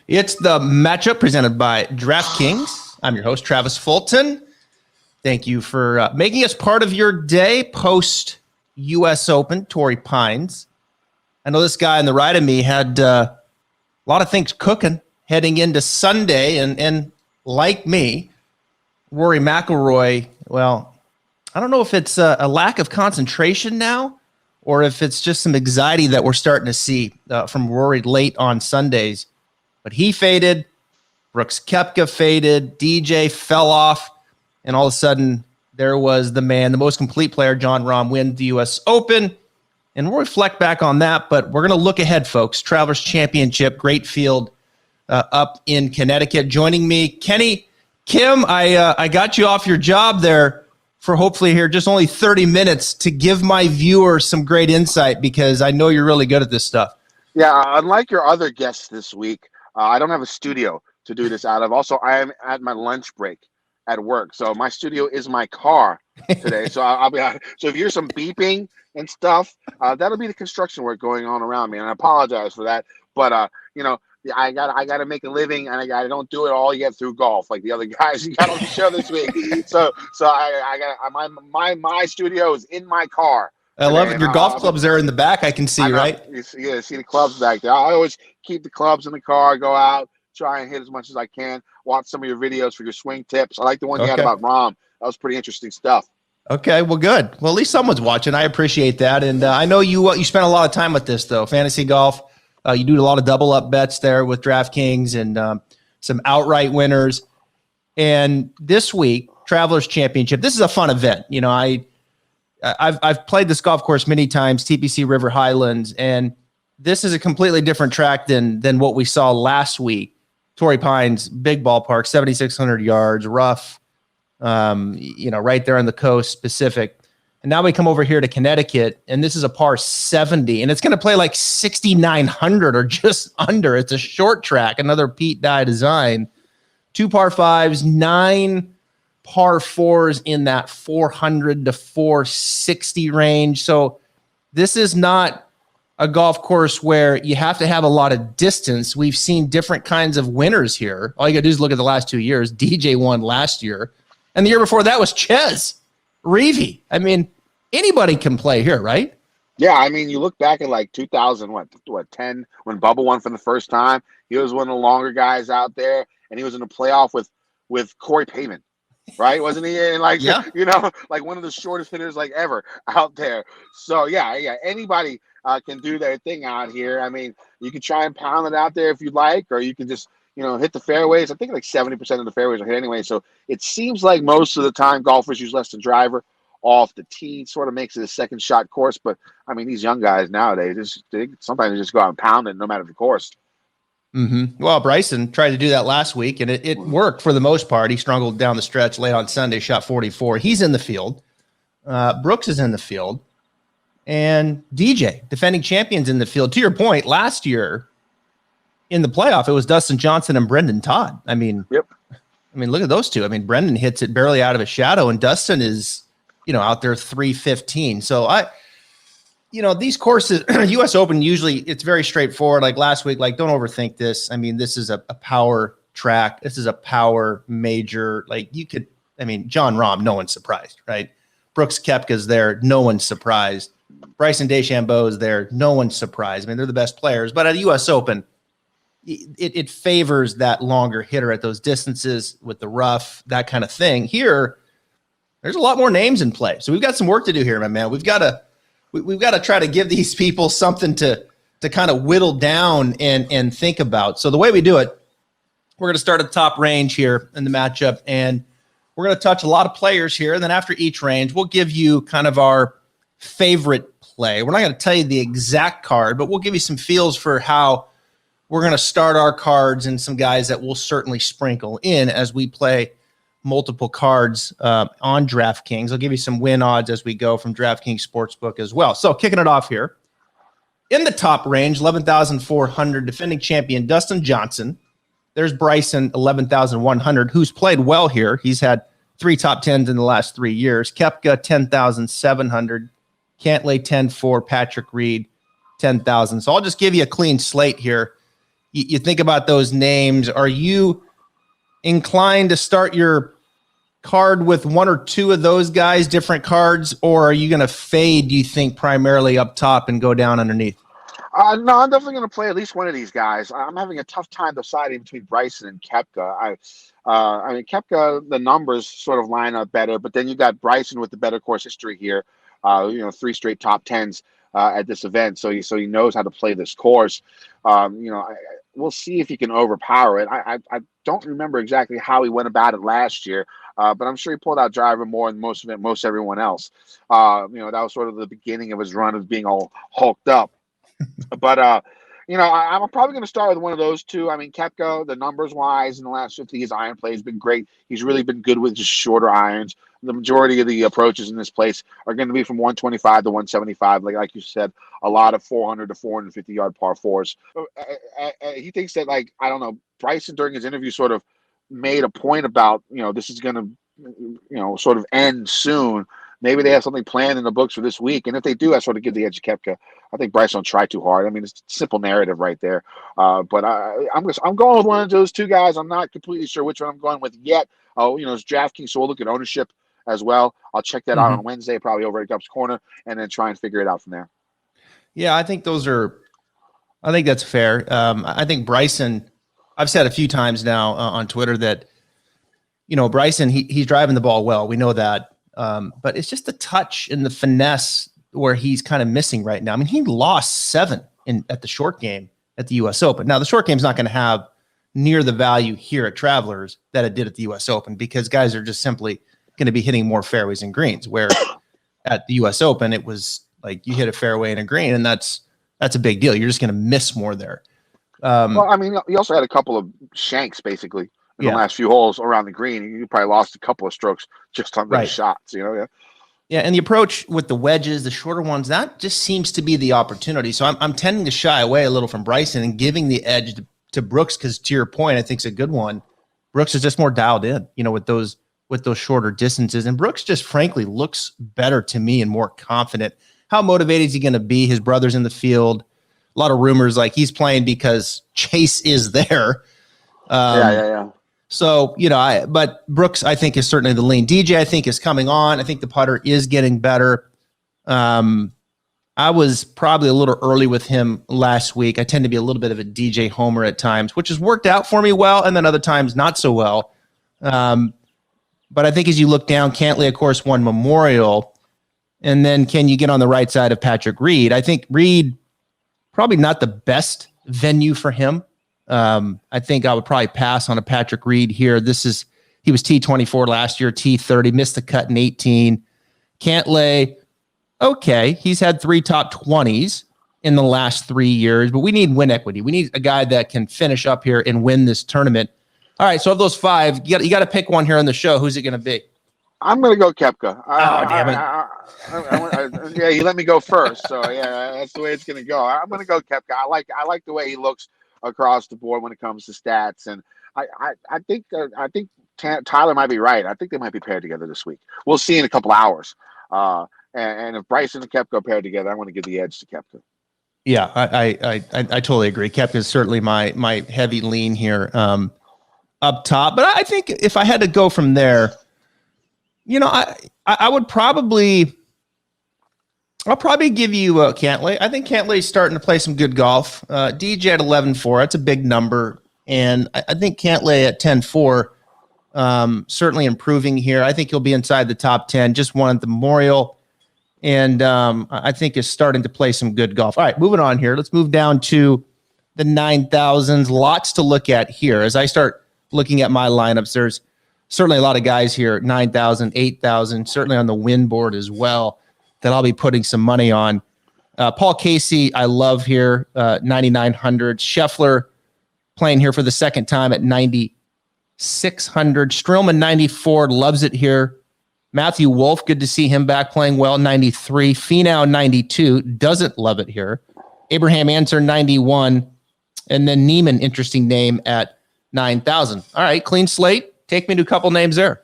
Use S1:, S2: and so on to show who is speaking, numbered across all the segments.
S1: It's the matchup presented by DraftKings. I'm your host, Travis Fulton. Thank you for making us part of your day post U.S. Open, Torrey Pines. I know this guy on the right of me had a lot of things cooking heading into Sunday, and like me, Rory McIlroy, well, I don't know if it's a lack of concentration now or if it's just some anxiety that we're starting to see from Rory late on Sundays. But he faded, Brooks Koepka faded, DJ fell off, and all of a sudden there was the man, the most complete player, Jon Rahm, win the U.S. Open. And we'll reflect back on that, but we're going to look ahead, folks. Travelers Championship, great field up in Connecticut. Joining me, Kenny, Kim, I got you off your job there for hopefully here just only 30 minutes to give my viewers some great insight because I know you're really good at this stuff.
S2: Yeah, unlike your other guests this week, I don't have a studio to do this out of. Also, I am at my lunch break at work, so my studio is my car today. So I'll be out. So if you hear some beeping and stuff, that'll be the construction work going on around me, and I apologize for that. But I gotta make a living, and I don't do it all yet through golf like the other guys you got on the show this week. So I got my studio is in my car.
S1: I love it. Your golf clubs are in the back. I can see, right?
S2: Yeah, see the clubs back there. I always keep the clubs in the car, go out, try and hit as much as I can. Watch some of your videos for your swing tips. I like the one you had about Rahm. That was pretty interesting stuff.
S1: Okay, well, good. Well, at least someone's watching. I appreciate that. And I know you spent a lot of time with this, though. Fantasy golf. You do a lot of double-up bets there with DraftKings and some outright winners. And this week, Travelers Championship, this is a fun event. You know, I've played this golf course many times, TPC River Highlands, and this is a completely different track than what we saw last week. Torrey Pines, big ballpark, 7,600 yards, rough, right there on the coast, Pacific. And now we come over here to Connecticut, and this is a par 70, and it's going to play like 6,900 or just under. It's a short track, another Pete Dye design. 2 par 5s, 9 par 4s in that 400 to 460 range. So this is not a golf course where you have to have a lot of distance. We've seen different kinds of winners here. All you got to do is look at the last 2 years. DJ won last year, and the year before that was Ches Reavie. I mean, anybody can play here, right?
S2: Yeah, I mean, you look back at like 2010 when Bubba won for the first time. He was one of the longer guys out there, and he was in a playoff with Corey Pavin. Right? Wasn't he in like one of the shortest hitters like ever out there? So yeah, anybody can do their thing out here. I mean, you can try and pound it out there if you like, or you can just hit the fairways. I think like 70% of the fairways are hit anyway. So it seems like most of the time golfers use less than driver off the tee. Sort of makes it a second shot course. But I mean, these young guys nowadays sometimes they just go out and pound it no matter the course.
S1: Mm-hmm. Well, Bryson tried to do that last week, and it worked for the most part. He struggled down the stretch late on Sunday, shot 44. He's in the field. Brooks is in the field. And DJ, defending champions, in the field. To your point, last year in the playoff, it was Dustin Johnson and Brendan Todd. I mean,
S2: yep.
S1: I mean, look at those two. I mean, Brendan hits it barely out of his shadow, and Dustin is, out there 315. So these courses, U.S. Open, usually it's very straightforward. Like last week, don't overthink this. I mean, this is a power track. This is a power major. Jon Rahm, no one's surprised, right? Brooks Koepka's there. No one's surprised. Bryson DeChambeau is there. No one's surprised. I mean, they're the best players. But at U.S. Open, it favors that longer hitter at those distances with the rough, that kind of thing. Here, there's a lot more names in play. So we've got some work to do here, my man. We've got to try to give these people something to kind of whittle down and think about. So the way we do it, we're going to start at the top range here in the matchup, and we're going to touch a lot of players here. And then after each range, we'll give you kind of our favorite play. We're not going to tell you the exact card, but we'll give you some feels for how we're going to start our cards and some guys that we'll certainly sprinkle in as we play multiple cards on DraftKings. I'll give you some win odds as we go from DraftKings Sportsbook as well. So kicking it off here, in the top range, 11,400, defending champion Dustin Johnson. There's Bryson, 11,100, who's played well here. He's had 3 top 10s in the last 3 years. Koepka, 10,700. Cantlay, 10-4. Patrick Reed, 10,000. So I'll just give you a clean slate here. you think about those names. Are you inclined to start your card with one or two of those guys, different cards, or are you going to fade, do you think, primarily up top and go down underneath?
S2: No, I'm definitely going to play at least one of these guys. I'm having a tough time deciding between Bryson and Koepka. I mean, Koepka, the numbers sort of line up better, but then you got Bryson with the better course history here. 3 straight top tens at this event, so he knows how to play this course. We'll see if he can overpower it. I don't remember exactly how he went about it last year, but I'm sure he pulled out driver more than most everyone else. That was sort of the beginning of his run of being all hulked up. But I'm probably going to start with one of those two. I mean, Koepka, the numbers wise in the last 50, his iron play has been great. He's really been good with just shorter irons. The majority of the approaches in this place are going to be from 125 to 175. Like you said, a lot of 400 to 450 yard par fours. He thinks that, I don't know, Bryson during his interview sort of made a point about, this is going to, sort of end soon. Maybe they have something planned in the books for this week. And if they do, I sort of give the edge to Koepka. I think Bryce don't try too hard. I mean, it's a simple narrative right there. But I'm going with one of those two guys. I'm not completely sure which one I'm going with yet. It's DraftKings, so we'll look at ownership as well. I'll check that out on Wednesday, probably over at Gup's Corner, and then try and figure it out from there.
S1: Yeah, I think that's fair. I think Bryson, I've said a few times now on Twitter that, Bryson, he's driving the ball well. We know that. But it's just the touch and the finesse where he's kind of missing right now. I mean, he lost 7 at the short game at the U.S. Open. Now, the short game's not going to have near the value here at Travelers that it did at the U.S. Open because guys are just simply going to be hitting more fairways and greens, where at the U.S. Open, it was like you hit a fairway and a green, and that's a big deal. You're just going to miss more there.
S2: Well, I mean, he also had a couple of shanks, basically, in the last few holes around the green. You probably lost a couple of strokes just on those shots, Yeah,
S1: and the approach with the wedges, the shorter ones, that just seems to be the opportunity. So I'm tending to shy away a little from Bryson and giving the edge to Brooks because, to your point, I think it's a good one. Brooks is just more dialed in, with those shorter distances. And Brooks just frankly looks better to me and more confident. How motivated is he going to be? His brother's in the field. A lot of rumors like he's playing because Chase is there.
S2: Yeah.
S1: So, but Brooks, I think, is certainly the lean. DJ, I think, is coming on. I think the putter is getting better. I was probably a little early with him last week. I tend to be a little bit of a DJ homer at times, which has worked out for me well, and then other times not so well. But I think as you look down, Cantlay, of course, won Memorial. And then can you get on the right side of Patrick Reed? I think Reed, probably not the best venue for him. I think I would probably pass on a Patrick Reed here. He was T24 last year, T30, missed the cut in 18. Cantlay, okay, he's had 3 top 20s in the last 3 years, but we need win equity. We need a guy that can finish up here and win this tournament. All right, so of those 5, you got to pick one here on the show. Who's it going to be?
S2: I'm going to go Koepka.
S1: Damn it.
S2: Yeah, he let me go first, so yeah, that's the way it's going to go. I'm going to go Koepka. I like the way he looks across the board when it comes to stats, and I think Tyler might be right. I think they might be paired together this week. We'll see in a couple hours. And if Bryson and Koepka paired together, I want to give the edge to Koepka.
S1: Yeah, I totally agree. Koepka is certainly my heavy lean here up top. But I think if I had to go from there, I would probably. I'll probably give you Cantlay. I think Cantlay's starting to play some good golf. DJ at 11.4, that's a big number. And I think Cantlay at 10.4, certainly improving here. I think he'll be inside the top 10, just won at the Memorial. And I think is starting to play some good golf. All right, moving on here. Let's move down to the 9,000s. Lots to look at here. As I start looking at my lineups, there's certainly a lot of guys here, 9,000, 8,000, certainly on the win board as well, that I'll be putting some money on. Paul Casey, I love here, 9,900. Scheffler playing here for the second time at 9,600. Streelman, 94, loves it here. Matthew Wolff, good to see him back playing well, 93. Finau, 92, doesn't love it here. Abraham Ancer, 91. And then Neiman, interesting name at 9,000. All right, clean slate. Take me to a couple names there.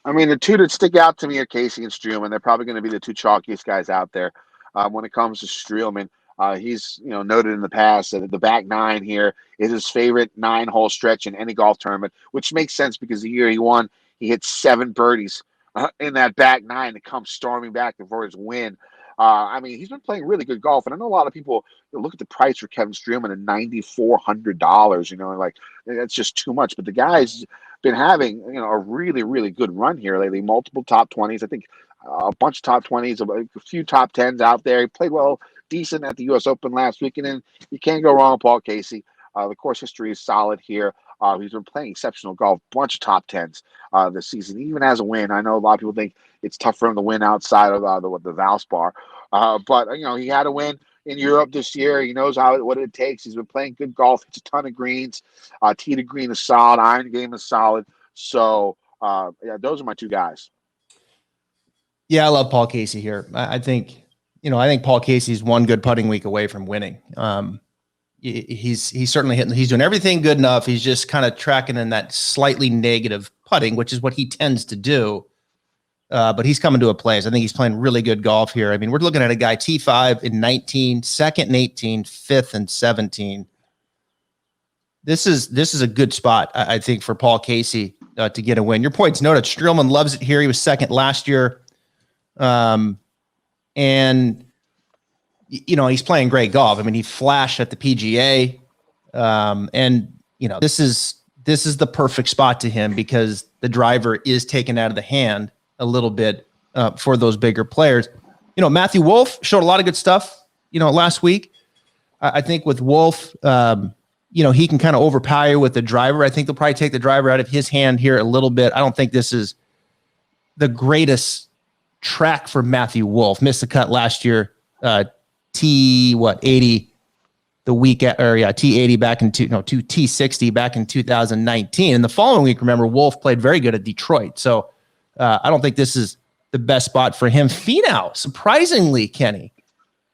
S2: I mean, the two that stick out to me are Casey and Streelman. They're probably going to be the two chalkiest guys out there. When it comes to Streelman, He's noted in the past that the back nine here is his favorite 9-hole stretch in any golf tournament, which makes sense because the year he won, he hit 7 birdies in that back nine to come storming back for his win. I mean, he's been playing really good golf, and I know a lot of people look at the price for Kevin Streelman at $9,400. Like that's just too much. But the guy's been having a really really good run here lately. Multiple top 20s, I think, a bunch of top 20s, a few top 10s out there. He played well, decent at the U.S. Open last week, and then you can't go wrong with Paul Casey. The course history is solid here. He's been playing exceptional golf, bunch of top 10s this season, even as a win. I know a lot of people think it's tough for him to win outside of the Valspar, but he had a win in Europe this year. He knows what it takes. He's been playing good golf. It's a ton of greens. Tee to green is solid. Iron game is solid. So yeah, those are my 2 guys.
S1: Yeah, I love Paul Casey here. I think Paul Casey's one good putting week away from winning. He's certainly hitting. He's doing everything good enough. He's just kind of tracking in that slightly negative putting, which is what he tends to do. But he's coming to a place. I think he's playing really good golf here. I mean, we're looking at a guy T5 in 19, second in 18, fifth and 17. This is a good spot, I think, for Paul Casey to get a win. Your point's noted. Streelman loves it here. He was second last year. And he's playing great golf. I mean, he flashed at the PGA. And this is the perfect spot to him because the driver is taken out of the hand a little bit for those bigger players. Matthew Wolff showed a lot of good stuff, last week. I think with Wolff, he can kind of overpower you with the driver. I think they'll probably take the driver out of his hand here a little bit. I don't think this is the greatest track for Matthew Wolff. Missed the cut last year. T80 the week T80 back in T60 back in 2019. And the following week, remember, Wolff played very good at Detroit. So I don't think this is the best spot for him. Finau, surprisingly, Kenny,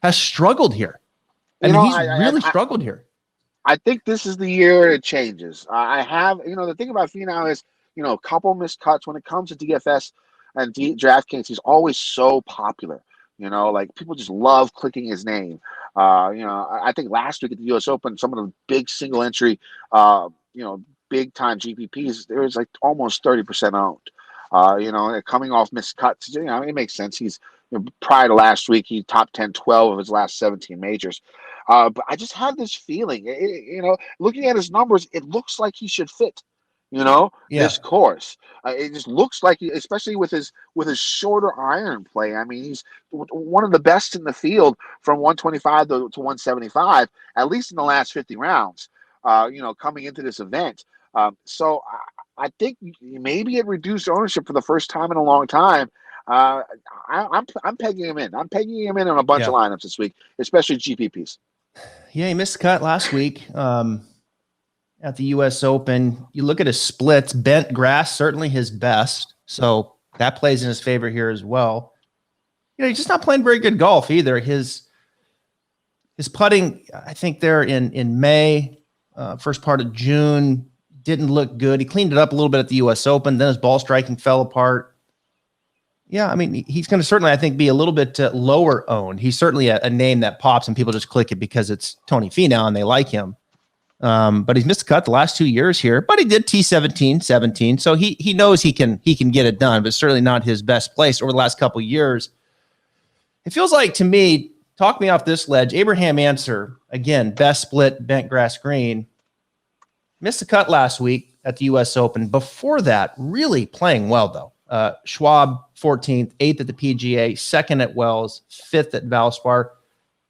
S1: has struggled here. He's really struggled here.
S2: I think this is the year it changes. I have, the thing about Finau is, a couple missed cuts when it comes to DFS and DraftKings. He's always so popular. Like people just love clicking his name. I think last week at the U.S. Open, some of the big single entry, big time GPPs, there was like almost 30% owned. Coming off missed cuts, it makes sense. He's prior to last week, he top 10, 12 of his last 17 majors. But I just have this feeling, looking at his numbers, it looks like he should fit. This course. It just looks like, especially with his shorter iron play. I mean, he's one of the best in the field from 125 to 175, at least in the last 50 rounds. Coming into this event. So I think maybe it reduced ownership for the first time in a long time. I'm pegging him in. I'm pegging him in on a bunch of lineups this week, especially GPPs.
S1: Yeah, he missed the cut last week. At the U.S. Open, you look at his splits, bent grass, certainly his best. So that plays in his favor here as well. He's just not playing very good golf either. His putting, I think there in May, first part of June, didn't look good. He cleaned it up a little bit at the U.S. Open. Then his ball striking fell apart. Yeah, I mean, he's going to certainly, I think, be a little bit lower owned. He's certainly a name that pops and people just click it because it's Tony Finau and they like him. But he's missed the cut the last 2 years here, but he did T17, 17. So he knows he can get it done, but certainly not his best place over the last couple of years. It feels like to me, talk me off this ledge, Abraham Answer, again, best split, bent grass green, missed the cut last week at the U.S. Open. Before that, really playing well though. Schwab 14th, 8th at the PGA, 2nd at Wells, 5th at Valspar.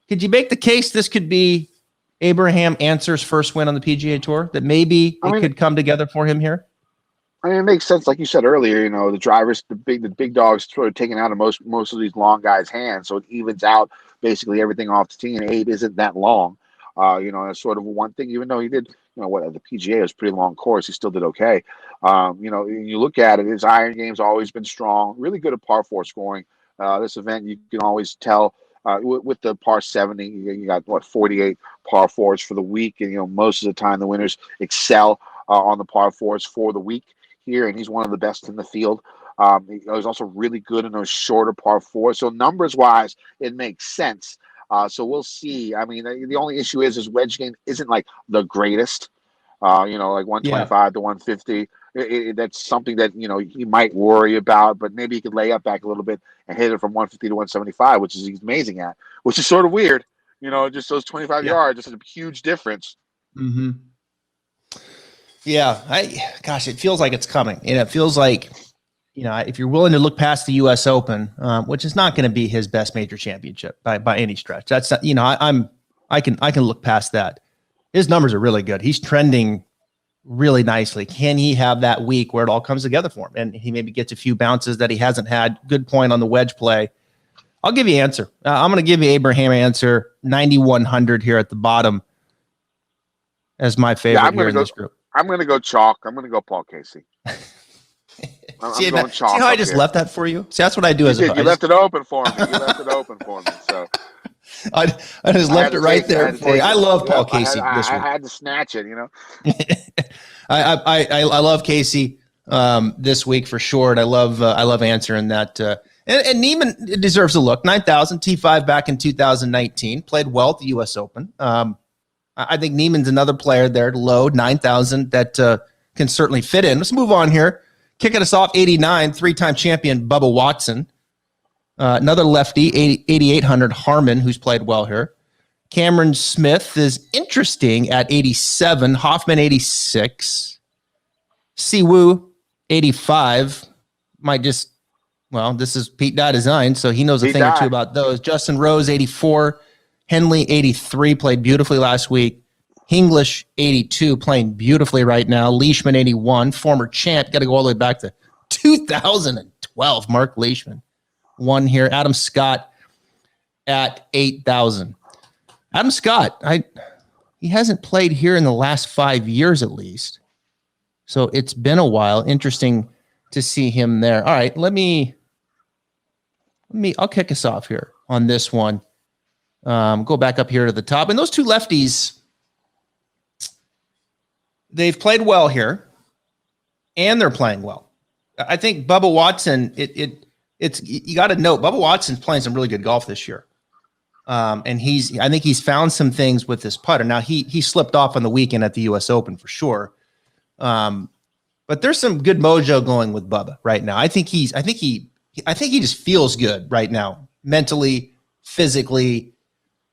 S1: Could you make the case this could be Abraham Answer's first win on the PGA Tour, that maybe it could come together for him here?
S2: I mean, it makes sense, like you said earlier. The drivers, the big dogs, sort of taking out of most of these long guys' hands, so it evens out basically everything off the tee. And 8 isn't that long. It's sort of one thing. Even though he did, the PGA was a pretty long course, he still did okay. You look at it, his iron game's always been strong. Really good at par 4 scoring. This event, you can always tell. With the par 70, you got 48 par 4s for the week, and most of the time the winners excel on the par 4s for the week here, and he's one of the best in the field. He's also really good in those shorter par 4s. So numbers wise, it makes sense. So we'll see. I mean, the only issue is his wedge game isn't like the greatest. Like
S1: Yeah.
S2: 125 to 150. That's something that he might worry about, but maybe he could lay up back a little bit and hit it from 150 to 175, which is he's amazing at, which is sort of weird. Just those 25
S1: Yeah.
S2: yards, just a huge difference.
S1: Mm-hmm. Yeah. Gosh, it feels like it's coming. And it feels like, if you're willing to look past the U.S. Open, which is not going to be his best major championship by any stretch. That's not, I can look past that. His numbers are really good. He's trending really nicely. Can he have that week where it all comes together for him and he maybe gets a few bounces that he hasn't had? Good point on the wedge play. I'll give you an answer. I'm going to give you Abraham answer 9,100 here at the bottom as my favorite here in this group.
S2: I'm going to go chalk. I'm going to go Paul Casey.
S1: See how I just left that for you? See, that's what I do.
S2: You left it open for me. So
S1: I just left it right there for you. I love Paul Casey this week.
S2: I had to snatch it,
S1: I love Casey this week for sure. And I love answering that. And Neiman deserves a look. 9,000 T5 back in 2019. Played well at the U.S. Open. I think Neiman's another player there, low 9,000 that can certainly fit in. Let's move on here. Kicking us off, 89, three-time champion Bubba Watson. Another lefty, 8,800 Harmon, who's played well here. Cameron Smith is interesting at 87. Hoffman, 86. Siwoo, 85. This is Pete Dye design, so he knows a thing or two about those. Justin Rose, 84. Henley, 83, played beautifully last week. Hinglish, 82, playing beautifully right now. Leishman, 81, former champ. Got to go all the way back to 2012. Mark Leishman won here. Adam Scott at 8,000. Adam Scott, he hasn't played here in the last 5 years at least. So it's been a while. Interesting to see him there. All right, I'll kick us off here on this one. Go back up here to the top. And those two lefties, they've played well here, and they're playing well. I think Bubba Watson, it's you got to note, Bubba Watson's playing some really good golf this year. And I think he's found some things with this putter. Now he slipped off on the weekend at the US Open for sure. But there's some good mojo going with Bubba right now. I think he just feels good right now, mentally, physically.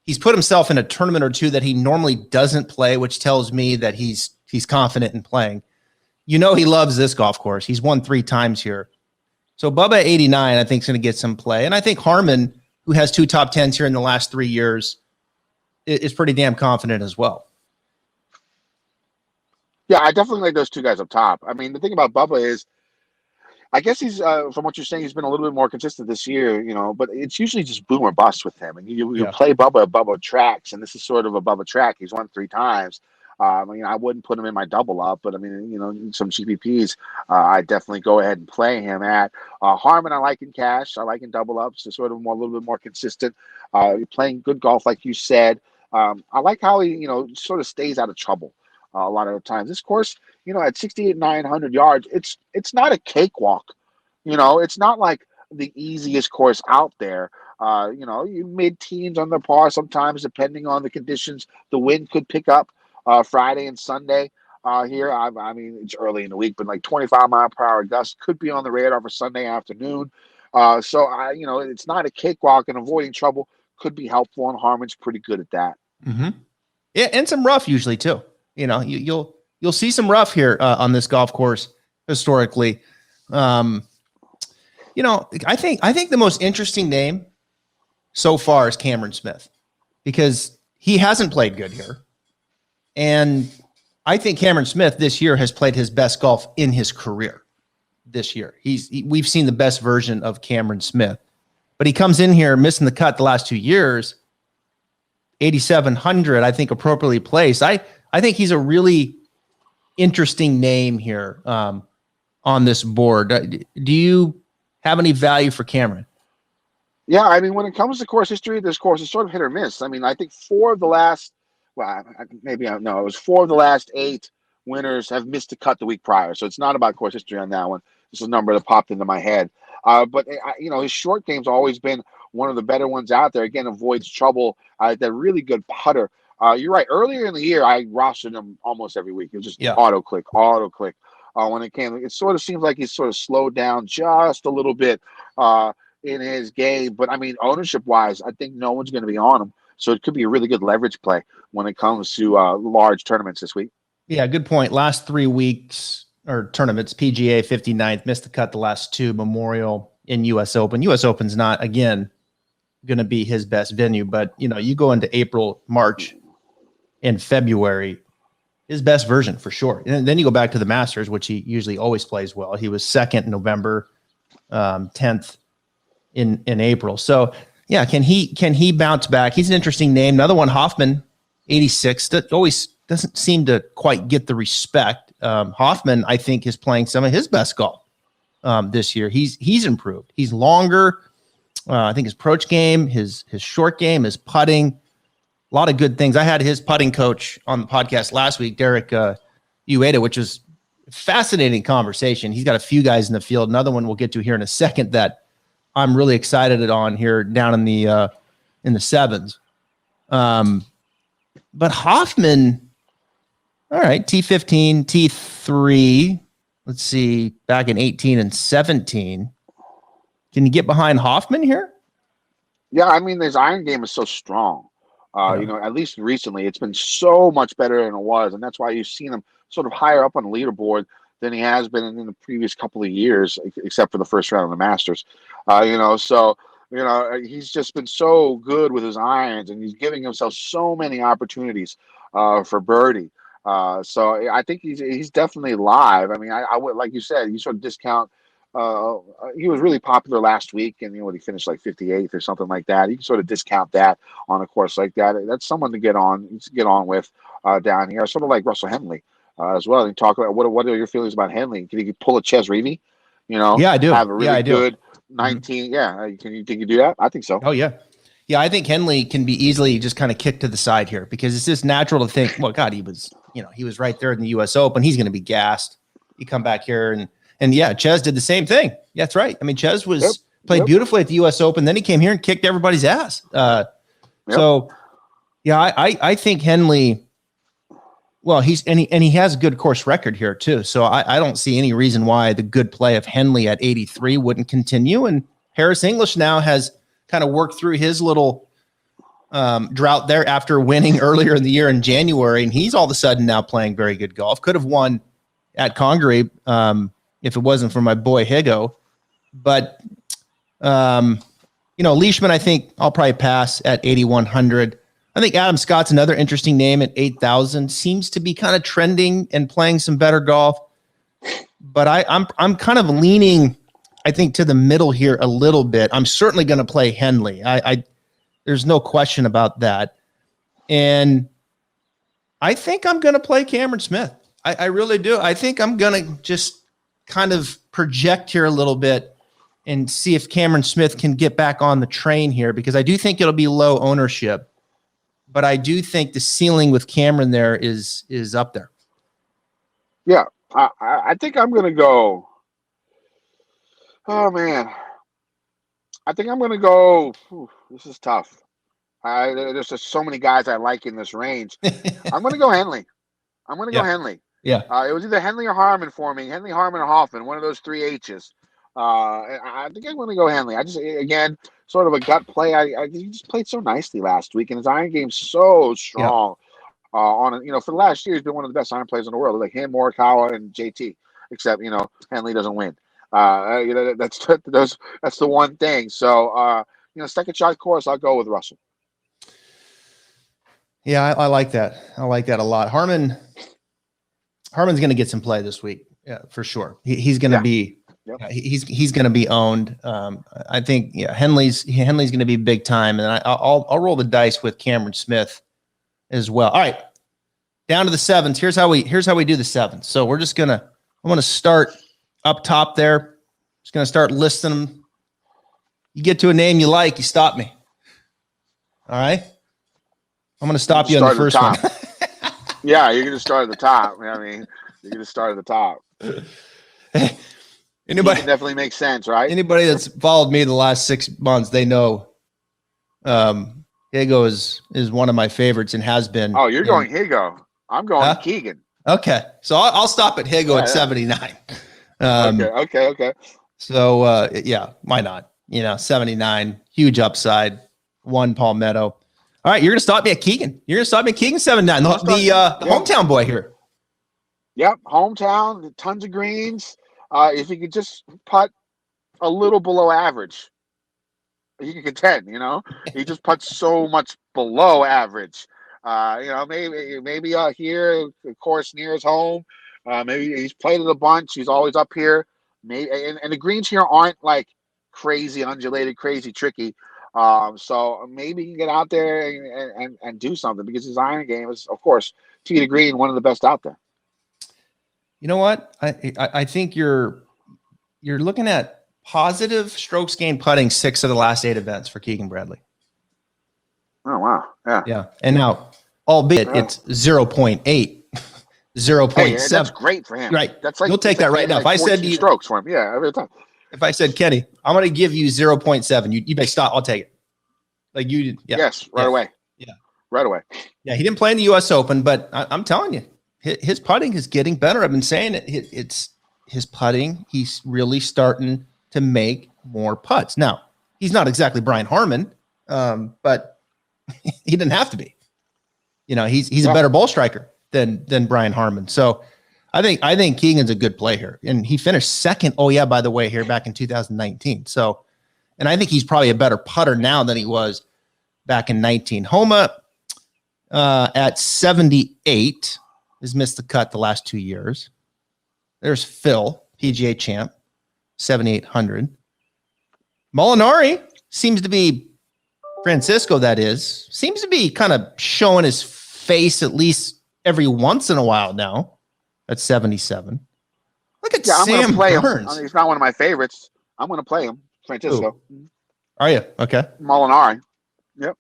S1: He's put himself in a tournament or two that he normally doesn't play, which tells me that he's confident in playing. He loves this golf course. He's won 3 times here. So Bubba at 89, I think, is going to get some play. And I think Harmon, who has 2 top 10s here in the last 3 years, is pretty damn confident as well.
S2: Yeah, I definitely like those 2 guys up top. I mean, the thing about Bubba is, I guess he's, from what you're saying, he's been a little bit more consistent this year, but it's usually just boom or bust with him. And you play Bubba tracks, and this is sort of a Bubba track. He's won 3 times. I wouldn't put him in my double up, but some GPPs, I definitely go ahead and play him at. Harmon, I like in cash. I like in double ups. So sort of a little bit more consistent. Playing good golf, like you said. I like how he, sort of stays out of trouble a lot of the times. This course, at 68,900 yards, it's not a cakewalk. It's not like the easiest course out there. You mid-teens on the par sometimes, depending on the conditions. The wind could pick up Friday and Sunday here. I mean, it's early in the week, but like 25-mile-per-hour gusts could be on the radar for Sunday afternoon. It's not a cakewalk, and avoiding trouble could be helpful, and Harmon's pretty good at that.
S1: Mm-hmm. Yeah, and some rough usually too. You'll see some rough here on this golf course historically. I think the most interesting name so far is Cameron Smith, because he hasn't played good here. And I think Cameron Smith this year has played his best golf in his career this year. We've seen the best version of Cameron Smith, but he comes in here missing the cut the last 2 years. 8,700, I think, appropriately placed. I think he's a really interesting name here on this board. Do you have any value for Cameron?
S2: Yeah, I mean, when it comes to course history, this course is sort of hit or miss. I mean, I think 4 of the last, it was 4 of the last 8 winners have missed the cut the week prior. So it's not about course history on that one. This is a number that popped into my head. But his short game's always been one of the better ones out there. Again, avoids trouble. They're really good putter. You're right. Earlier in the year, I rostered him almost every week. It was just
S1: Yeah.
S2: auto click. When it came, it sort of seems like he's sort of slowed down just a little bit in his game. But I mean, ownership wise, I think no one's going to be on him. So it could be a really good leverage play when it comes to large tournaments this week.
S1: Yeah, good point. Last 3 weeks or tournaments, PGA 59th, missed the cut the last 2, Memorial in US Open. US Open's not, again, going to be his best venue, but you go into April, March, and February, his best version for sure. And then you go back to the Masters, which he usually always plays well. He was 2nd in November, 10th in April. So yeah, can he bounce back? He's an interesting name. Another one, Hoffman, 86. That always doesn't seem to quite get the respect. Hoffman, I think, is playing some of his best golf this year. He's improved. He's longer. I think his approach game, his short game, his putting, a lot of good things. I had his putting coach on the podcast last week, Derek Ueda, which was a fascinating conversation. He's got a few guys in the field. Another one we'll get to here in a second that I'm really excited on here down in the sevens. But Hoffman, all right, T15, T3. Let's see, back in 18 and 17. Can you get behind Hoffman here?
S2: Yeah, I mean, his iron game is so strong. At least recently, it's been so much better than it was, and that's why you've seen him sort of higher up on the leaderboard than he has been in the previous couple of years, except for the first round of the Masters. He's just been so good with his irons, and he's giving himself so many opportunities for birdie. So I think he's definitely live. I mean, I would, like you said, you sort of discount. He was really popular last week, and he finished like 58th or something like that. You can sort of discount that on a course like that. That's someone to get on with down here. Sort of like Russell Henley as well. And talk about what are your feelings about Henley? Can he pull a Ches Reavie?
S1: Yeah, I do.
S2: Have a really good
S1: do.
S2: 19. Yeah, think you do that? I think so.
S1: Oh yeah. Yeah, I think Henley can be easily just kind of kicked to the side here because it's just natural to think, well, God, he was right there in the US Open. He's going to be gassed. You come back here and yeah, Ches did the same thing. Yeah, that's right. I mean, Ches played beautifully at the US Open. Then he came here and kicked everybody's ass. So yeah, I think Henley, well, he has a good course record here too. So I don't see any reason why the good play of Henley at 83 wouldn't continue. And Harris English now has kind of worked through his little drought there after winning earlier in the year in January. And he's all of a sudden now playing very good golf. Could have won at Congaree if it wasn't for my boy Higo. But, Leishman, I think I'll probably pass at 8,100. I think Adam Scott's another interesting name at 8,000. Seems to be kind of trending and playing some better golf. But I'm kind of leaning, I think, to the middle here a little bit. I'm certainly going to play Henley. There's no question about that. And I think I'm going to play Cameron Smith. I really do. I think I'm going to just kind of project here a little bit and see if Cameron Smith can get back on the train here, because I do think it'll be low ownership, but I do think the ceiling with Cameron there is up there.
S2: Yeah, I think I'm going to go. Oh man, I think I'm going to go. This is tough. There's just so many guys I like in this range. I'm going to go Henley. Go Henley.
S1: Yeah.
S2: It was either Henley or Harmon for me. Henley, Harmon, or Hoffman. One of those three H's. I think I'm going to go Henley. I just, again, sort of a gut play. He just played so nicely last week, and his iron game's so strong. For the last year, he's been one of the best iron players in the world, like him, Morikawa, and JT. Except, Henley doesn't win. That's the one thing. So, second shot course, I'll go with Russell.
S1: Yeah, I like that. I like that a lot. Harmon's going to get some play this week. Yeah, for sure. He's going to be. Yep. He's going to be owned. I think Henley's going to be big time, and I'll roll the dice with Cameron Smith as well. All right, down to the sevens. Here's how we do the sevens. So I'm going to start up top there. Just going to start listing them. You get to a name you like, you stop me. All right. I'm going to stop you on the first one.
S2: Yeah, you're going to start at the top. I mean, you're going to start at the top.
S1: Anybody
S2: definitely makes sense, right?
S1: Anybody that's followed me the last 6 months, they know Higo is one of my favorites and has been.
S2: Oh, you're going Higo. I'm going Keegan.
S1: Okay, so I'll stop at Higo at 79.
S2: Okay.
S1: So yeah, why not? 79, huge upside. One Palmetto. All right, you're gonna stop me at Keegan. You're gonna stop me at Keegan 79. The hometown boy here.
S2: Yep, hometown, tons of greens. If you could just putt a little below average, he can contend. He just puts so much below average. Maybe here, of course, near his home. Maybe he's played it a bunch. He's always up here. Maybe and the greens here aren't like crazy undulated, crazy tricky. So maybe you can get out there and do something, because his iron game is, of course, tee to green, one of the best out there.
S1: You know what? I think you're looking at positive strokes gained putting 6 of the last 8 events for Keegan Bradley.
S2: Oh wow,
S1: yeah. And now, albeit it's 0.8, 0.7.
S2: Hey, that's great for him.
S1: Right.
S2: That's like,
S1: you'll take that right now. If I said you
S2: strokes for him, every time.
S1: If I said, Kenny, I'm going to give you 0.7, you may stop. I'll take it. Like you did. Yeah.
S2: Yes, right away.
S1: Yeah,
S2: right away.
S1: Yeah, he didn't play in the U.S. Open, but I'm telling you, his putting is getting better. I've been saying it. It's his putting. He's really starting to make more putts. Now, he's not exactly Brian Harman, but he didn't have to be. He's a better ball striker than Brian Harman. So I think Keegan's a good play here, and he finished second. Oh yeah, by the way, here back in 2019. So, and I think he's probably a better putter now than he was back in 19. Homa at 78 has missed the cut the last 2 years. There's Phil, PGA champ, 7,800. Molinari seems to be Francisco. Seems to be kind of showing his face at least every once in a while now. At 77. Look at Sam Burns.
S2: He's not one of my favorites. I'm going to play him, Francisco.
S1: Ooh. Are you? Okay.
S2: Molinari. Yep.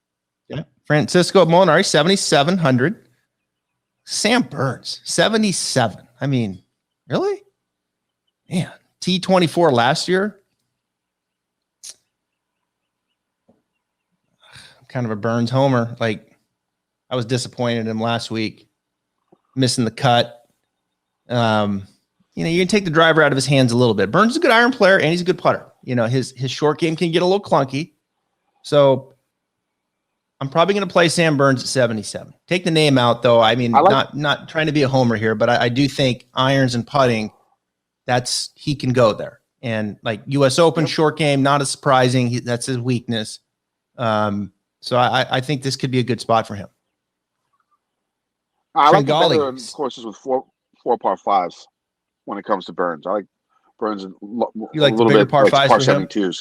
S1: Yeah. Francisco Molinari, 7,700. Sam Burns, 77. I mean, really? Man, T24 last year. I'm kind of a Burns homer. Like, I was disappointed in him last week, missing the cut. You can take the driver out of his hands a little bit. Burns is a good iron player and he's a good putter. His short game can get a little clunky. So I'm probably going to play Sam Burns at 77. Take the name out though. I mean, not trying to be a homer here, but I do think irons and putting, he can go there. And like US Open short game, not as surprising. That's his weakness. So I think this could be a good spot for him.
S2: I like the better courses with four par fives when it comes to Burns. I like Burns a little bit
S1: par fives,
S2: par 72s.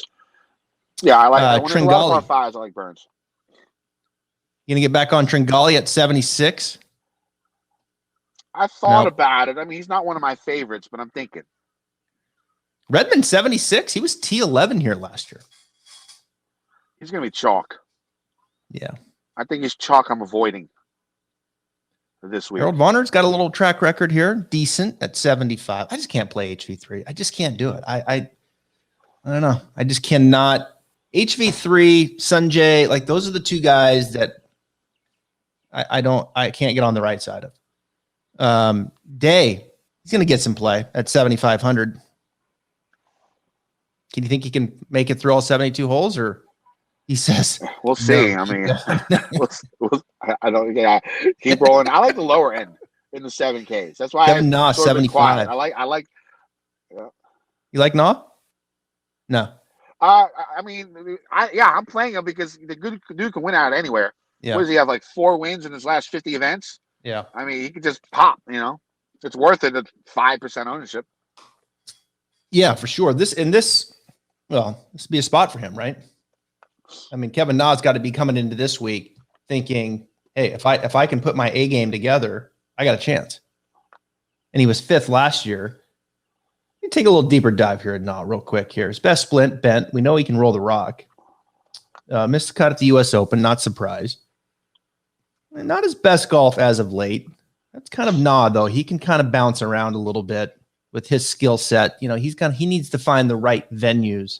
S2: Yeah, I like when there's a lot of par fives. I like Burns.
S1: You gonna get back on Tringali at 76?
S2: I thought about it. I mean, he's not one of my favorites, but I'm thinking.
S1: Redmond 76. He was T11 here last year.
S2: He's gonna be chalk.
S1: Yeah,
S2: I think he's chalk. I'm avoiding this week.
S1: Harold Varner's got a little track record here, decent at 75. I just can't play HV3. I just can't do it. I don't know. I just cannot. HV3, Sanjay, like those are the two guys that I can't get on the right side of. Day, he's going to get some play at 7,500. Can you think he can make it through all 72 holes, or he says
S2: we'll see?
S1: No,
S2: I mean, I don't. Yeah, keep rolling. I like the lower end in the 7Ks. That's why
S1: Kevin Na 75.
S2: I like.
S1: Yeah. You like Na? No.
S2: I mean, I'm playing him because the good dude can win out anywhere.
S1: Yeah.
S2: What does he have? Like 4 wins in his last 50 events.
S1: Yeah.
S2: I mean, he could just pop. It's worth it at 5% ownership.
S1: Yeah, for sure. This would be a spot for him, right? I mean, Kevin Na's got to be coming into this week thinking, hey, if I can put my A game together, I got a chance. And he was 5th last year. Let me take a little deeper dive here at Na real quick here. His best splint, bent. We know he can roll the rock. Missed the cut at the U.S. Open, not surprised. And not his best golf as of late. That's kind of Na, though. He can kind of bounce around a little bit with his skill set. He needs to find the right venues.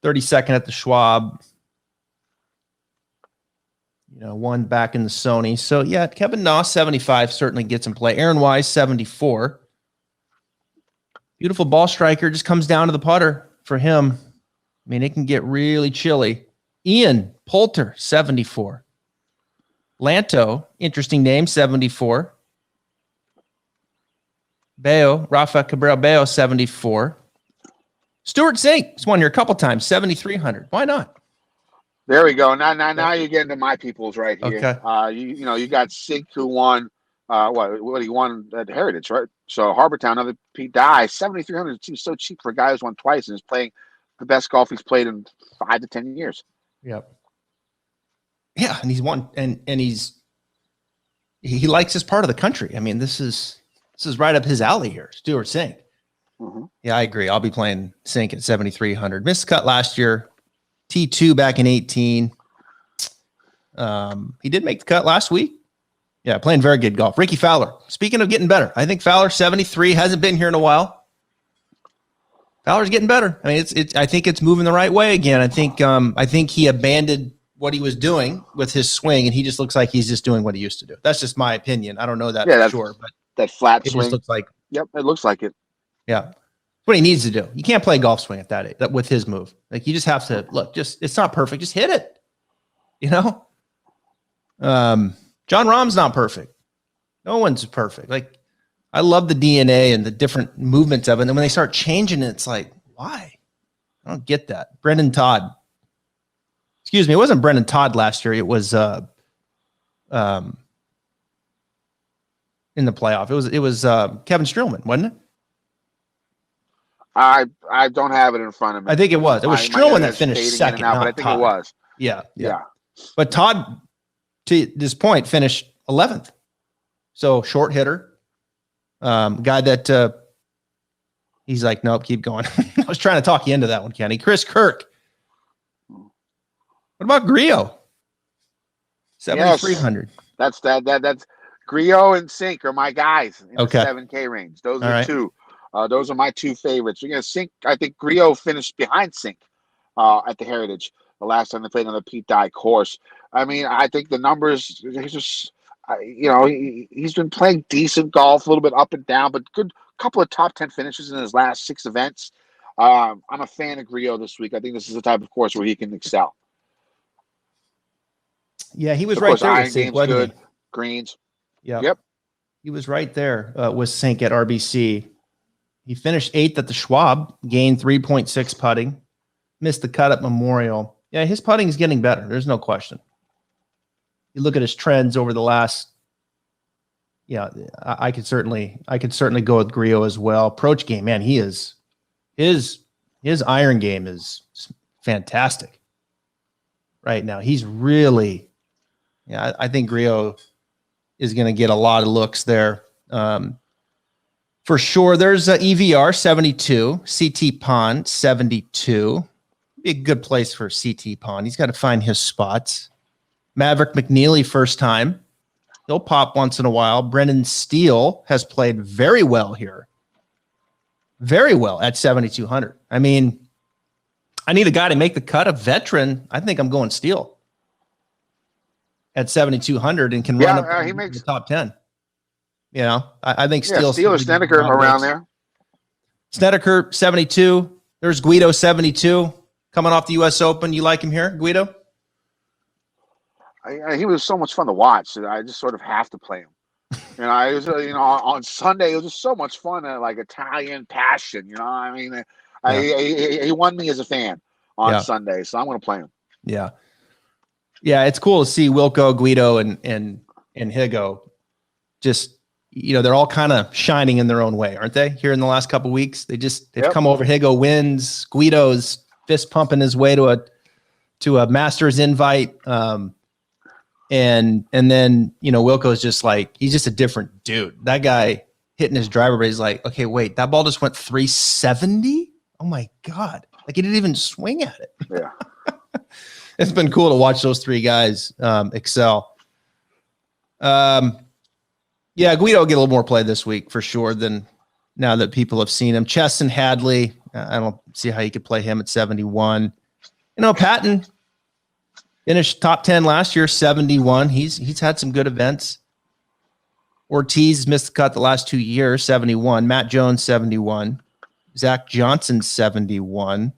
S1: 32nd at the Schwab. one back in the Sony. So yeah, Kevin Na 75 certainly gets in play. Aaron Wise 74. Beautiful ball striker, just comes down to the putter for him. I mean, it can get really chilly. Ian Poulter 74. Lanto, interesting name, 74. Rafa Cabrera Bayo 74. Stuart Sink, he's won here a couple times, 7,300. Why not?
S2: There we go. Now you're getting to my peoples right here.
S1: Okay.
S2: You got Sink who won. What he won at Heritage, right? So Harbortown, another Pete Dye, 7,300 seems so cheap for a guy who's won twice and is playing the best golf he's played in 5 to 10 years.
S1: Yep. Yeah, and he's won, and he likes this part of the country. I mean, this is right up his alley here, Stuart Sink.
S2: Mm-hmm.
S1: Yeah, I agree. I'll be playing Sink at 7,300. Missed cut last year. T2 back in 18. He did make the cut last week. Yeah, playing very good golf. Ricky Fowler. Speaking of getting better, I think Fowler 73 hasn't been here in a while. Fowler's getting better. I mean, I think it's moving the right way again. I think he abandoned what he was doing with his swing, and he just looks like he's just doing what he used to do. That's just my opinion. I don't know that for sure, but
S2: that flat
S1: it
S2: swing
S1: just looks like.
S2: Yep, it looks like it.
S1: Yeah. That's what he needs to do. You can't play golf swing at that with his move. Like, you just have to look, it's not perfect. Just hit it. John Rahm's not perfect. No one's perfect. Like, I love the DNA and the different movements of it. And then when they start changing it, it's like, why? I don't get that. Brendan Todd. Excuse me. It wasn't Brendan Todd last year. It was in the playoff. It was Kevin Streelman, wasn't it?
S2: I don't have it in front of me.
S1: I think it was. It was Streelman that finished second.
S2: But I think
S1: Todd.
S2: it was.
S1: Yeah. But Todd, to this point, finished 11th. So short hitter, guy that he's like, nope, keep going. I was trying to talk you into that one, Kenny. Chris Kirk. What about Griot? 7,300.
S2: Yes, that's Griot and Sink are my guys in the 7K range. Those are two. Those are my two favorites. We're gonna Sink. I think Griot finished behind Sink at the Heritage the last time they played on the Pete Dye course. I mean, I think the numbers. He's just, he's been playing decent golf, a little bit up and down, but good couple of top 10 finishes in his last 6 events. I'm a fan of Griot this week. I think this is the type of course where he can excel.
S1: Yeah, he was right there with Sink, wasn't
S2: good.
S1: he?
S2: Greens.
S1: Yeah.
S2: Yep.
S1: He was right there with Sink at RBC. He finished 8th at the Schwab, gained 3.6 putting, missed the cut at Memorial. Yeah, his putting is getting better. There's no question. You look at his trends over the last. Yeah, I could certainly go with Griot as well. Approach game, man, his iron game is fantastic right now. He's really, I think Griot is going to get a lot of looks there. For sure, there's EVR 72, CT Pond 72. Be a good place for CT Pond. He's got to find his spots. Maverick McNeely, first time. He'll pop once in a while. Brennan Steele has played very well here. Very well at 7,200. I mean, I need a guy to make the cut, a veteran. I think I'm going Steele at 7,200 and can run up
S2: he makes
S1: the top 10. I think
S2: Steele or Snedeker around there.
S1: Snedeker 72. There's Guido 72 coming off the U.S. Open. You like him here, Guido?
S2: He was so much fun to watch that I just sort of have to play him. It was, on Sunday it was just so much fun. Like Italian passion. I mean, he won me as a fan on Sunday, so I'm going to play him.
S1: Yeah, it's cool to see Wilco, Guido, and Higo. Just they're all kind of shining in their own way, aren't they? Here in the last couple of weeks, they've come over. Higo wins. Guido's fist pumping his way to a Masters invite. And then, Wilco's just like, he's just a different dude. That guy hitting his driver, but he's like, okay, wait, that ball just went 370? Oh my God. Like, he didn't even swing at it.
S2: Yeah.
S1: It's been cool to watch those three guys excel. Guido will get a little more play this week for sure than now that people have seen him. Chesson Hadley, I don't see how you could play him at 71. Patton, Finished top 10 last year, 71. He's had some good events. Ortiz missed the cut the last 2 years, 71. Matt Jones, 71. Zach Johnson, 71.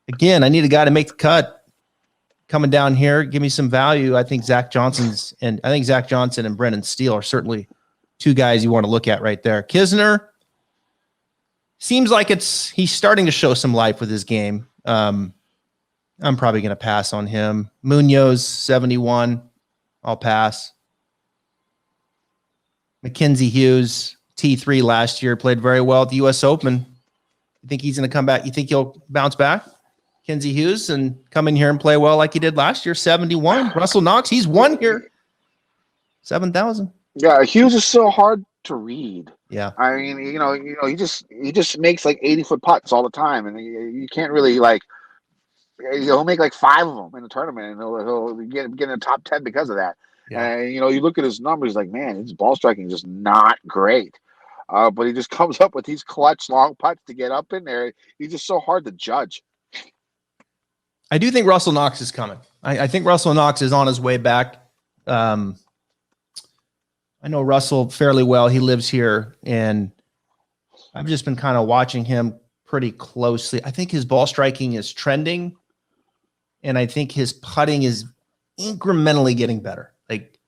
S1: Again, I need a guy to make the cut. Coming down here, give me some value. I think Zach Johnson and Brendan Steele are certainly two guys you want to look at right there. Kisner seems like he's starting to show some life with his game. I'm probably going to pass on him. Munoz, 71. I'll pass. Mackenzie Hughes, T3 last year, played very well at the U.S. Open. You think he's going to come back? You think he'll bounce back? Mackenzie Hughes and come in here and play well like he did last year, 71. Russell Knox, he's won here, 7,000.
S2: Yeah, Hughes is so hard to read.
S1: Yeah.
S2: I mean, he just makes like 80-foot putts all the time, and you can't really like. He'll make like 5 of them in the tournament, and he'll get in the top 10 because of that.
S1: Yeah.
S2: And you look at his numbers, like, man, his ball striking is just not great. But he just comes up with these clutch long putts to get up in there. He's just so hard to judge.
S1: I do think Russell Knox is coming. I think Russell Knox is on his way back. I know Russell fairly well. He lives here, and I've just been kind of watching him pretty closely. I think his ball striking is trending, and I think his putting is incrementally getting better. Like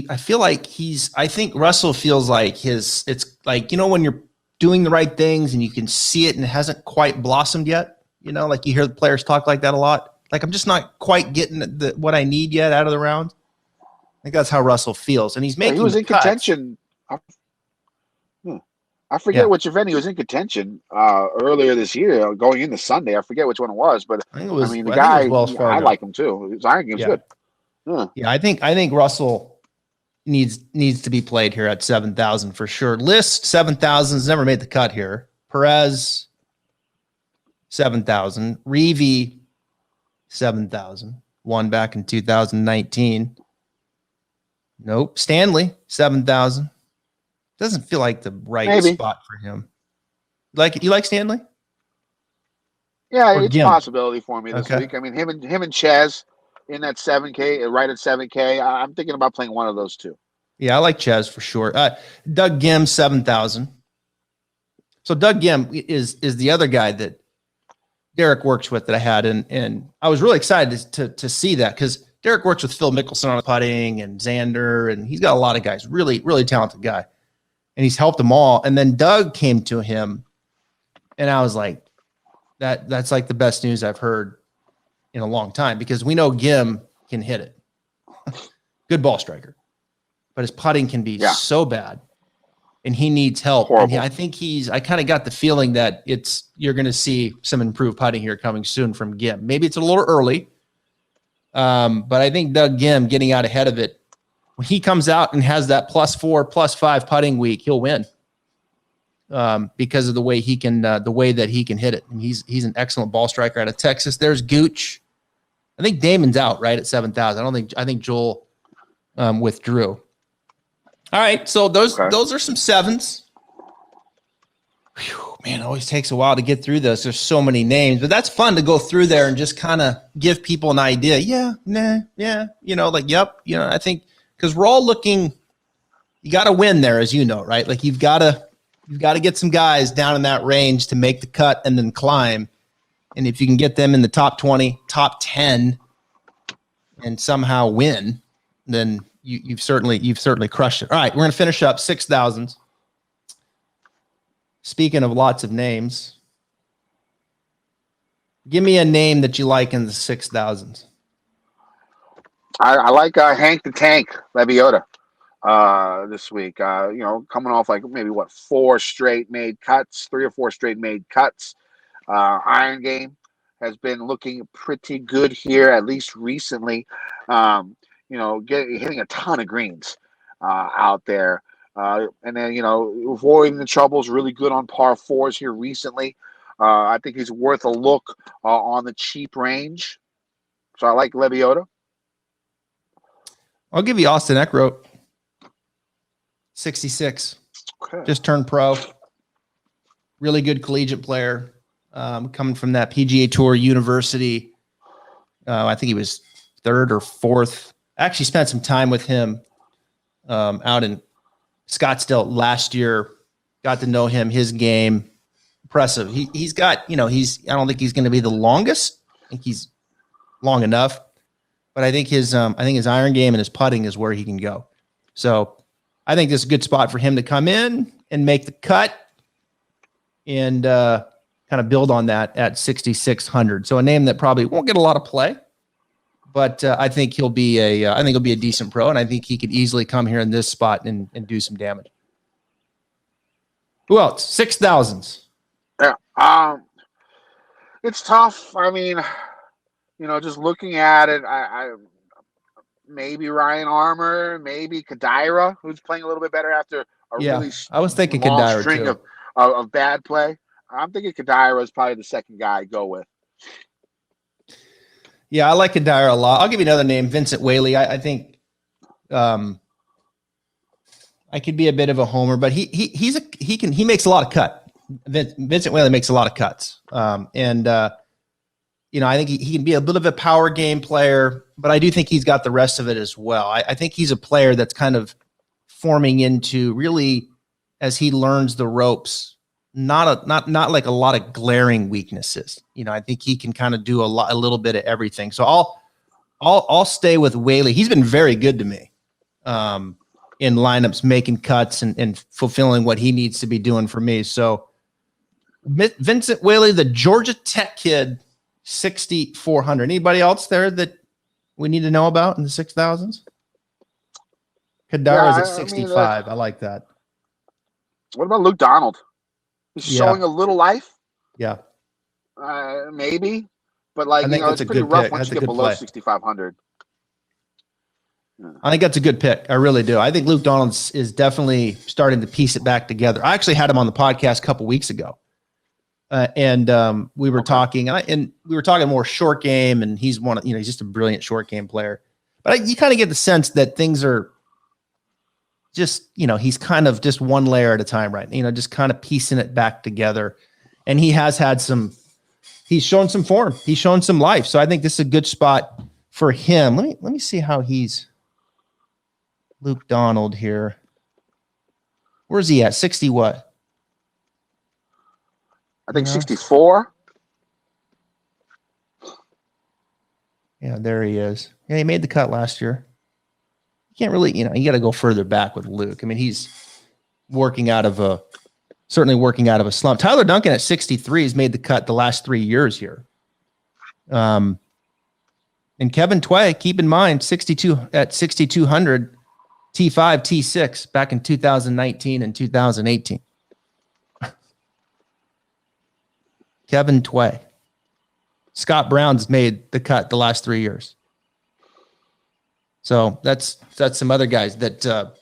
S1: I feel like I think Russell feels like it's like, when you're doing the right things and you can see it and it hasn't quite blossomed yet, like you hear the players talk like that a lot. Like, I'm just not quite getting what I need yet out of the round. I think that's how Russell feels. And he's making
S2: he was in
S1: cuts.
S2: Contention. I forget which event he was in contention earlier this year, going into Sunday. I forget which one it was, but I like him too. His iron game's good.
S1: Yeah, I think Russell needs to be played here at 7,000 for sure. List 7,000 has never made the cut here. Perez 7,000. Reeve 7,000. Won back in 2019. Nope. Stanley 7,000. Doesn't feel like the right spot for him. You like Stanley?
S2: Yeah, it's a possibility for me this week. I mean, him and Ches in that 7K, right at 7K. I'm thinking about playing one of those two.
S1: Yeah, I like Ches for sure. Doug Gim 7,000. So Doug Gim is the other guy that Derek works with that I had, and I was really excited to see that because Derek works with Phil Mickelson on putting and Xander, and he's got a lot of guys. Really, really talented guy. And he's helped them all. And then Doug came to him, and I was like, that's like the best news I've heard in a long time, because we know Gim can hit it. Good ball striker. But his putting can be so bad, and he needs help. And I think I kind of got the feeling that you're going to see some improved putting here coming soon from Gim. Maybe it's a little early, but I think Doug Gim getting out ahead of it, when he comes out and has that +4, +5 putting week, he'll win because of the way that he can hit it. And he's an excellent ball striker out of Texas. There's Gooch. I think Damon's out right at 7,000. I think Joel withdrew. All right, so those are some sevens. Whew, man, it always takes a while to get through this. There's so many names, but that's fun to go through there and just kind of give people an idea. Yeah, nah, yeah, yep. I think. Because we're all looking, you got to win there, as you know, right? Like you've got to get some guys down in that range to make the cut and then climb. And if you can get them in the top 20, top 10, and somehow win, then you've certainly crushed it. All right, we're going to finish up 6,000s. Speaking of lots of names, give me a name that you like in the 6,000s.
S2: I like Hank the Tank Lebiota this week. Coming off like maybe 3 or 4 straight made cuts. Iron game has been looking pretty good here, at least recently. Hitting a ton of greens out there. And then, avoiding the troubles, really good on par 4s here recently. I think he's worth a look on the cheap range. So I like Lebiota.
S1: I'll give you Austin Eckroat, 66.
S2: Okay.
S1: Just turned pro. Really good collegiate player, coming from that PGA Tour University I think he was third or fourth. I actually spent some time with him out in Scottsdale last year. Got to know him, his game. Impressive. He's got, I don't think he's going to be the longest. I think he's long enough, but I think his iron game and his putting is where he can go. So I think this is a good spot for him to come in and make the cut and kind of build on that at 6,600. So a name that probably won't get a lot of play, but I think he'll be a decent pro, and I think he could easily come here in this spot and do some damage. Who else? 6,000s.
S2: Yeah. It's tough. I mean, just looking at it, I maybe Ryan Armour, maybe Kadira, who's playing a little bit better after
S1: I was thinking
S2: long
S1: Kadira
S2: string
S1: too.
S2: of bad play. I'm thinking Kadira is probably the second guy I go with.
S1: Yeah, I like Kadira a lot. I'll give you another name, Vincent Whaley. I think I could be a bit of a homer, but he makes a lot of cut. Vincent Whaley makes a lot of cuts. I think he can be a bit of a power game player, but I do think he's got the rest of it as well. I think he's a player that's kind of forming into really, as he learns the ropes, not like a lot of glaring weaknesses. I think he can kind of do a little bit of everything. So I'll stay with Whaley. He's been very good to me in lineups, making cuts and fulfilling what he needs to be doing for me. So Vincent Whaley, the Georgia Tech kid, 6,400. Anybody else there that we need to know about in the 6,000s? Kadira's at 65. I like that.
S2: What about Luke Donald? He's showing a little life.
S1: Yeah.
S2: Maybe. But it's pretty rough once you get below 6,500.
S1: I think that's a good pick. I really do. I think Luke Donald is definitely starting to piece it back together. I actually had him on the podcast a couple weeks ago. We were talking, and we were talking more short game, and he's he's just a brilliant short game player. But you kind of get the sense that things are just, he's kind of just one layer at a time, right? Just kind of piecing it back together. And he has had he's shown some form. He's shown some life. So I think this is a good spot for him. Let me see how he's Luke Donald here. Where's he at? 60 what?
S2: I think 64.
S1: Yeah, there he is. Yeah, he made the cut last year. You can't really, you got to go further back with Luke. I mean, he's certainly working out of a slump. Tyler Duncan at 63 has made the cut the last 3 years here. And Kevin Tway, keep in mind, 62 at 6,200, T5, T6 back in 2019 and 2018. Kevin Tway. Scott Brown's made the cut the last 3 years. So that's some other guys that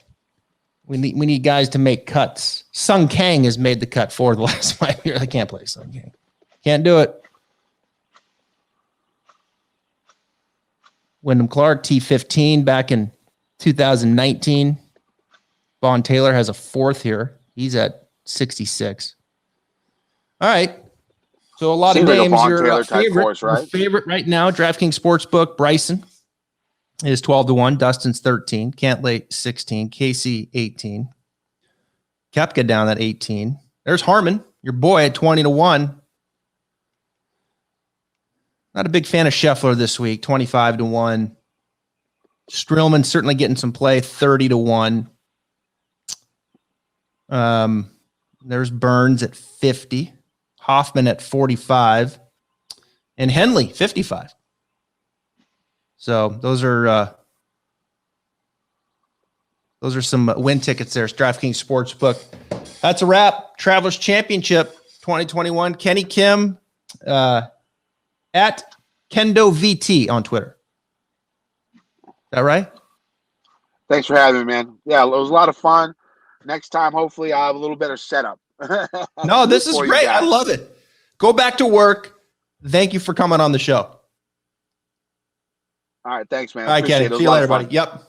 S1: we need guys to make cuts. Sung Kang has made the cut for the last 5 years. I can't play Sung Kang. Can't do it. Wyndham Clark, T15 back in 2019. Vaughn Taylor has a fourth here. He's at 66. All right. So a lot of names. Your favorite right now, DraftKings Sportsbook, Bryson is 12-1. Dustin's 13. Cantlay 16. Casey 18. Koepka down at 18. There's Harmon, your boy, at 20-1. Not a big fan of Scheffler this week, 25-1. Streelman certainly getting some play, 30-1. There's Burns at 50. Hoffman at 45. And Henley, 55. So those are some win tickets there. It's DraftKings Sportsbook. That's a wrap. Travelers Championship 2021. Kenny Kim at Kendo VT on Twitter. Is that right?
S2: Thanks for having me, man. Yeah, it was a lot of fun. Next time, hopefully, I'll have a little better setup.
S1: No, this is great. I love it. Go back to work. Thank you for coming on the show.
S2: All right. Thanks, man.
S1: All right, Kenny. See you later, buddy. Yep.